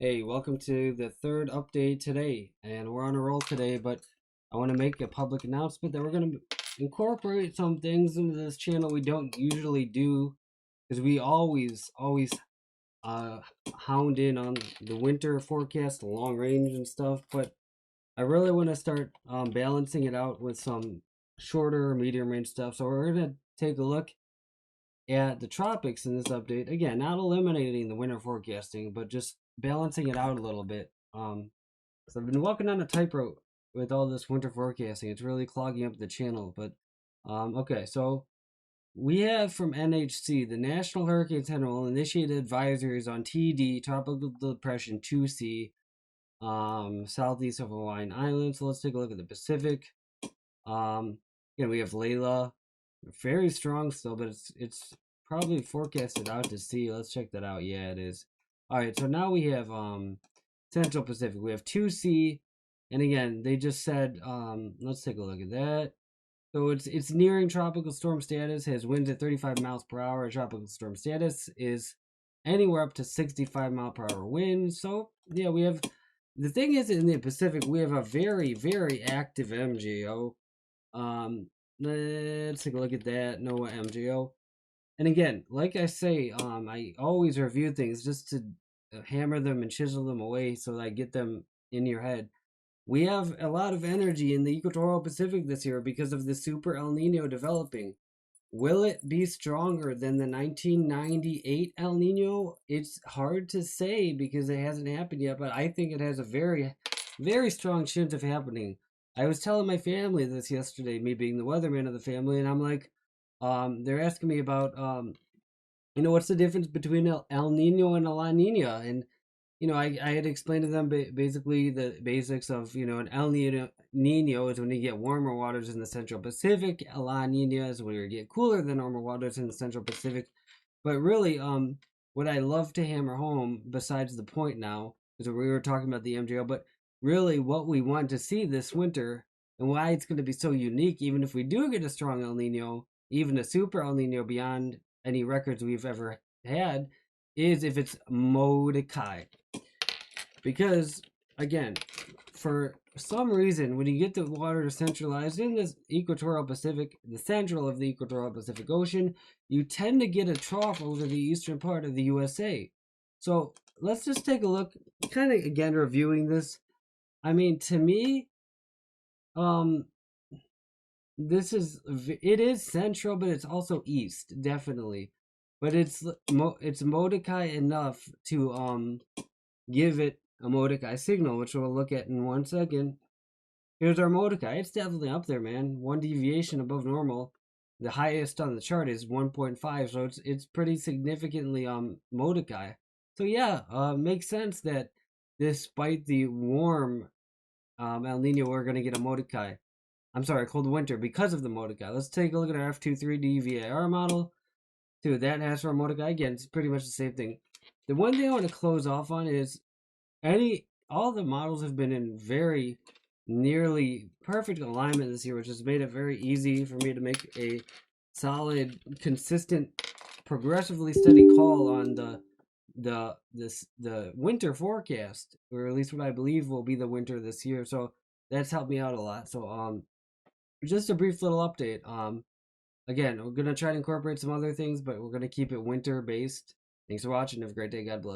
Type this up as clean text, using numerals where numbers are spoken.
Hey, welcome to the third update today, and we're on a roll today, but I want to make a public announcement that we're going to incorporate some things into this channel we don't usually do, because we always uh, hound in on the winter forecast, the long range and stuff, but I really want to start balancing it out with some shorter, medium range stuff, so we're going to take a look at the tropics in this update. Again, not eliminating the winter forecasting, but just balancing it out a little bit. So I've been walking on a tightrope with all this winter forecasting. It's really clogging up the channel. But okay, so we have from NHC, the National Hurricane Center will initiate advisories on TD, Tropical Depression 2C, southeast of Hawaiian Islands. So let's take a look at the Pacific. Again, we have Layla, very strong still, but it's probably forecasted out to sea. Let's check that out. Yeah, it is. All right, so now we have Central Pacific. We have 2C, and again, they just said let's take a look at that. So it's nearing tropical storm status, has winds at 35 miles per hour. Tropical storm status is anywhere up to 65 mile per hour winds. So yeah, we have the thing is in the Pacific, we have a very active MGO. Let's take a look at that. NOAA MGO. And again, like I say, I always review things just to hammer them and chisel them away so that I get them in your head. We have a lot of energy in the equatorial Pacific this year because of the super El Nino developing. Will it be stronger than the 1998 El Nino? It's hard to say because it hasn't happened yet, but I think it has a very strong chance of happening. I was telling my family this yesterday, me being the weatherman of the family, and I'm like, they're asking me about, what's the difference between El Nino and a La Nina? And I had explained to them basically the basics of, an Nino is when you get warmer waters in the Central Pacific. A La Nina is when you get cooler than normal waters in the Central Pacific. But really, what I love to hammer home, besides the point now, is we were talking about the MJO, but really what we want to see this winter and why it's going to be so unique, even if we do get a strong El Nino, even a super El Nino beyond any records we've ever had, is if it's Modiki. Because, again, for some reason, when you get the water centralized in the equatorial Pacific, the central of the equatorial Pacific Ocean, you tend to get a trough over the eastern part of the USA. So let's just take a look, kind of again reviewing this. I mean, to me, um, it is central, but it's also east, definitely. But it's Modiki enough to give it a Modiki signal, which we'll look at in 1 second. Here's our Modiki. It's definitely up there, man. One deviation above normal. The highest on the chart is 1.5, so it's pretty significantly Modiki. So yeah, makes sense that despite the warm El Nino, we're gonna get a Modiki. I'm sorry, cold winter because of the Modiki. Let's take a look at our F23D VAR model. Dude, that has for a Modiki. Again, it's pretty much the same thing. The one thing I want to close off on is all the models have been in very nearly perfect alignment this year, which has made it very easy for me to make a solid, consistent, progressively steady call on the winter forecast, or at least what I believe will be the winter this year. So that's helped me out a lot. So just a brief little update. Again, we're gonna try to incorporate some other things, but we're gonna keep it winter based. Thanks for watching. Have a great day. God bless.